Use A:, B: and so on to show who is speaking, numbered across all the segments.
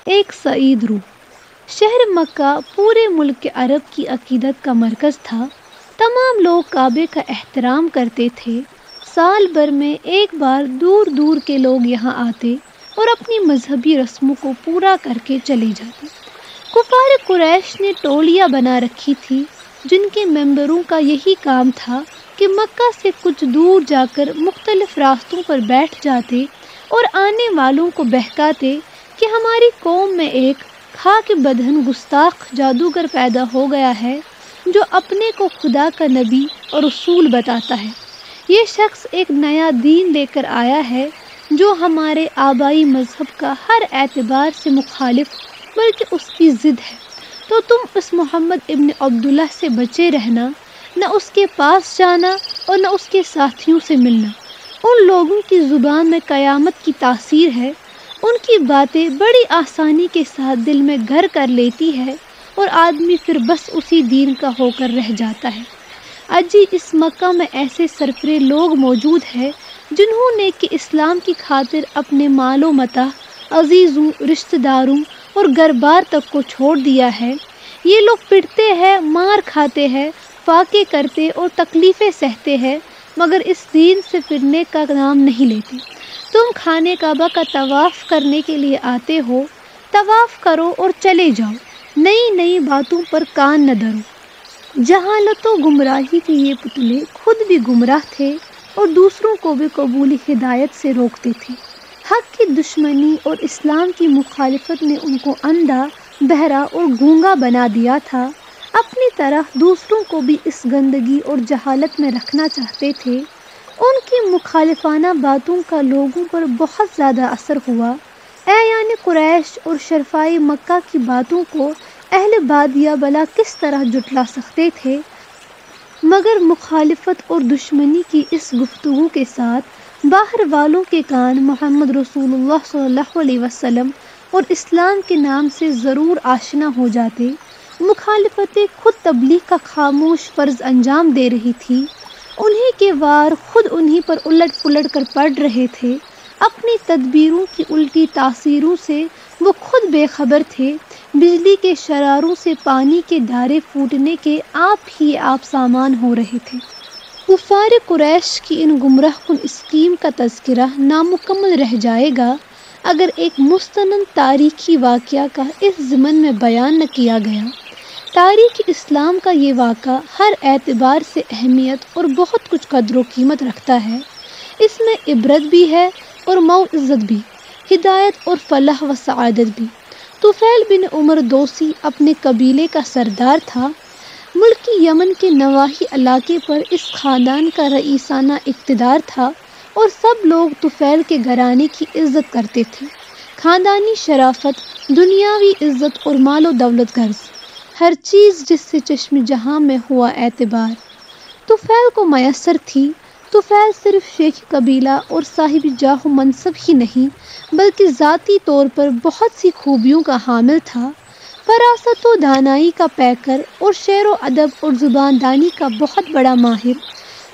A: ایک سعید روح۔ شہر مکہ پورے ملک کے عرب کی عقیدت کا مرکز تھا۔ تمام لوگ کعبے کا احترام کرتے تھے۔ سال بھر میں ایک بار دور دور کے لوگ یہاں آتے اور اپنی مذہبی رسموں کو پورا کر کے چلے جاتے۔ کفار قریش نے ٹولیاں بنا رکھی تھی جن کے ممبروں کا یہی کام تھا کہ مکہ سے کچھ دور جا کر مختلف راستوں پر بیٹھ جاتے اور آنے والوں کو بہکاتے کہ ہماری قوم میں ایک خاک بدہن گستاخ جادوگر پیدا ہو گیا ہے جو اپنے کو خدا کا نبی اور رسول بتاتا ہے۔ یہ شخص ایک نیا دین لے کر آیا ہے جو ہمارے آبائی مذہب کا ہر اعتبار سے مخالف بلکہ اس کی ضد ہے، تو تم اس محمد ابن عبداللہ سے بچے رہنا، نہ اس کے پاس جانا اور نہ اس کے ساتھیوں سے ملنا۔ ان لوگوں کی زبان میں قیامت کی تاثیر ہے، ان کی باتیں بڑی آسانی کے ساتھ دل میں گھر کر لیتی ہے اور آدمی پھر بس اسی دین کا ہو کر رہ جاتا ہے۔ اجی اس مکہ میں ایسے سرفرے لوگ موجود ہیں جنہوں نے کہ اسلام کی خاطر اپنے مال و متاع، عزیزوں، رشتہ داروں اور گھر بار تک کو چھوڑ دیا ہے۔ یہ لوگ پٹتے ہیں، مار کھاتے ہیں، فاقے کرتے اور تکلیفیں سہتے ہیں، مگر اس دین سے پھرنے کا نام نہیں لیتے۔ تم خانہ کعبہ کا طواف کرنے کے لیے آتے ہو، طواف کرو اور چلے جاؤ، نئی نئی باتوں پر کان نہ دھرو۔ جہالت و گمراہی کے یہ پتلے خود بھی گمراہ تھے اور دوسروں کو بھی قبول ہدایت سے روکتے تھے۔ حق کی دشمنی اور اسلام کی مخالفت نے ان کو اندھا، بہرا اور گونگا بنا دیا تھا۔ اپنی طرح دوسروں کو بھی اس گندگی اور جہالت میں رکھنا چاہتے تھے۔ ان کی مخالفانہ باتوں کا لوگوں پر بہت زیادہ اثر ہوا۔ یعنی قریش اور شرفائے مکہ کی باتوں کو اہل بادیہ بلا کس طرح جھٹلا سکتے تھے، مگر مخالفت اور دشمنی کی اس گفتگو کے ساتھ باہر والوں کے کان محمد رسول اللہ صلی اللہ علیہ وسلم اور اسلام کے نام سے ضرور آشنا ہو جاتے۔ مخالفتیں خود تبلیغ کا خاموش فرض انجام دے رہی تھی، انہی کے وار خود انہی پر الٹ پلٹ کر پڑ رہے تھے۔ اپنی تدبیروں کی الٹی تاثیروں سے وہ خود بے خبر تھے۔ بجلی کے شراروں سے پانی کے دھارے پھوٹنے کے آپ ہی آپ سامان ہو رہے تھے۔ کفار قریش کی ان گمراہ کن اسکیم کا تذکرہ نامکمل رہ جائے گا اگر ایک مستند تاریخی واقعہ کا اس ضمن میں بیان نہ کیا گیا۔ تاریخ اسلام کا یہ واقعہ ہر اعتبار سے اہمیت اور بہت کچھ قدر و قیمت رکھتا ہے۔ اس میں عبرت بھی ہے اور موعظت بھی، ہدایت اور فلاح و سعادت بھی۔ طفیل بن عمر دوسی اپنے قبیلے کا سردار تھا۔ ملکی یمن کے نواحی علاقے پر اس خاندان کا رئیسانہ اقتدار تھا اور سب لوگ طفیل کے گھرانے کی عزت کرتے تھے۔ خاندانی شرافت، دنیاوی عزت اور مال و دولت غرض، ہر چیز جس سے چشم جہاں میں ہوا اعتبار طفیل کو میسر تھی۔ طفیل صرف شیخ قبیلہ اور صاحب جاہ و منصب ہی نہیں بلکہ ذاتی طور پر بہت سی خوبیوں کا حامل تھا۔ فراست و دانائی کا پیکر اور شعر و ادب اور زبان دانی کا بہت بڑا ماہر،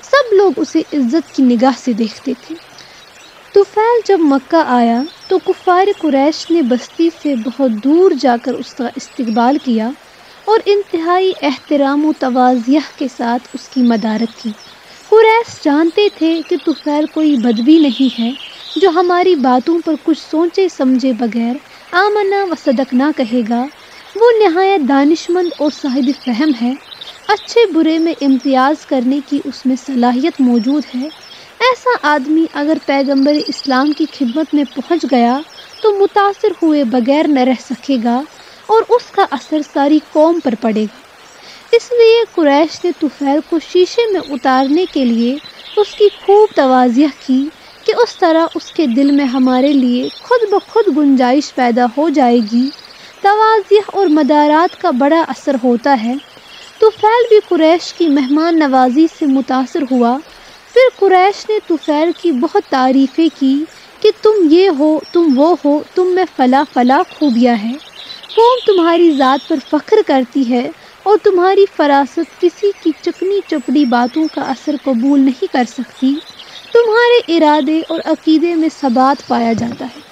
A: سب لوگ اسے عزت کی نگاہ سے دیکھتے تھے۔ طفیل جب مکہ آیا تو کفار قریش نے بستی سے بہت دور جا کر اس کا استقبال کیا اور انتہائی احترام و تواضع کے ساتھ اس کی مدارت کی۔ قریش جانتے تھے کہ طفیل کوئی بدوی نہیں ہے جو ہماری باتوں پر کچھ سوچے سمجھے بغیر آمنا و صدقنا کہے گا۔ وہ نہایت دانشمند اور صاحب فہم ہے، اچھے برے میں امتیاز کرنے کی اس میں صلاحیت موجود ہے۔ ایسا آدمی اگر پیغمبر اسلام کی خدمت میں پہنچ گیا تو متاثر ہوئے بغیر نہ رہ سکے گا اور اس کا اثر ساری قوم پر پڑے گا۔ اس لیے قریش نے طفیل کو شیشے میں اتارنے کے لیے اس کی خوب تواضع کی کہ اس طرح اس کے دل میں ہمارے لیے خود بخود گنجائش پیدا ہو جائے گی۔ تواضع اور مدارات کا بڑا اثر ہوتا ہے۔ طفیل بھی قریش کی مہمان نوازی سے متاثر ہوا۔ پھر قریش نے طفیل کی بہت تعریفیں کی کہ تم یہ ہو، تم وہ ہو، تم میں فلاں فلاں خوبیاں ہیں، قوم تمہاری ذات پر فخر کرتی ہے اور تمہاری فراست کسی کی چکنی چپڑی باتوں کا اثر قبول نہیں کر سکتی، تمہارے ارادے اور عقیدے میں ثبات پایا جاتا ہے۔